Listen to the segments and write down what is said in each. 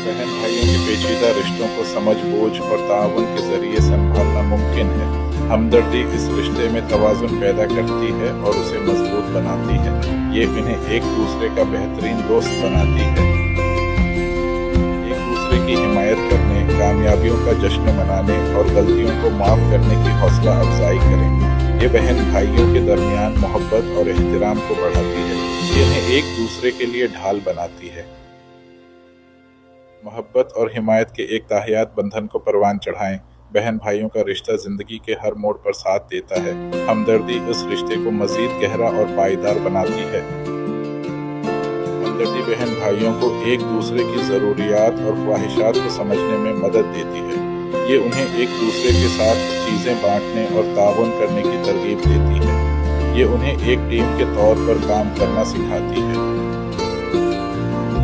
बहन भाइयों के पेचीदा रिश्तों को समझ बूझ और ताउन के जरिए संभालना मुमकिन है। हमदर्दी इस रिश्ते में तवाज़ुन पैदा करती है और उसे मजबूत बनाती है। ये इन्हें एक दूसरे का बेहतरीन दोस्त बनाती है। एक दूसरे की हिमायत करने, कामयाबियों का जश्न मनाने और गलतियों को माफ़ करने की हौसला अफजाई करें। ये बहन भाइयों के दरमियान मोहब्बत और एहतराम को बढ़ाती है। ये इन्हें एक दूसरे के लिए ढाल बनाती है। मोहब्बत और हिमायत के एक ताहियात बंधन को परवान चढ़ाएं। बहन भाइयों का रिश्ता जिंदगी के हर मोड़ पर साथ देता है। हमदर्दी इस रिश्ते को मजीद गहरा और पायदार बनाती है। हमदर्दी बहन भाइयों को एक दूसरे की ज़रूरियात और ख्वाहिशात को समझने में मदद देती है। ये उन्हें एक दूसरे के साथ चीज़ें बांटने और ताउन करने की तरगीब देती है। ये उन्हें एक टीम के तौर पर काम करना सिखाती है।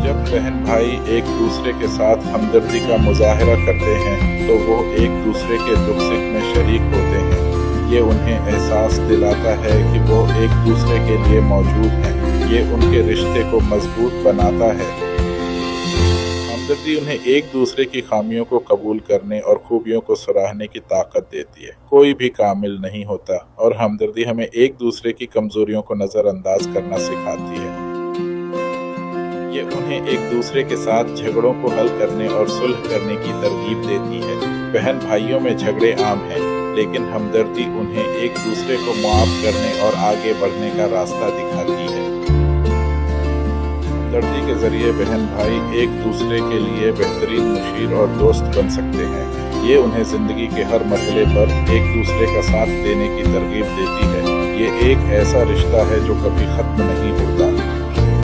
जब बहन भाई एक दूसरे के साथ हमदर्दी का मुजाहरा करते हैं तो वो एक दूसरे के दुख सुख में शरीक होते हैं। ये उन्हें एहसास दिलाता है कि वो एक दूसरे के लिए मौजूद हैं। ये उनके रिश्ते को मजबूत बनाता है। हमदर्दी उन्हें एक दूसरे की खामियों को कबूल करने और खूबियों को सराहने की ताकत देती है। कोई भी कामिल नहीं होता और हमदर्दी हमें एक दूसरे की कमजोरियों को नज़रअंदाज करना सिखाती है। ये उन्हें एक दूसरे के साथ झगड़ों को हल करने और सुलह करने की तरगीब देती है। बहन भाइयों में झगड़े आम हैं, लेकिन हमदर्दी उन्हें एक दूसरे को मुआफ करने और आगे बढ़ने का रास्ता दिखाती है। हमदर्दी के जरिए बहन भाई एक दूसरे के लिए बेहतरीन मुशीर और दोस्त बन सकते हैं। ये उन्हें जिंदगी के हर मरहले पर एक दूसरे का साथ देने की तरगीब देती है। ये एक ऐसा रिश्ता है जो कभी खत्म नहीं होता।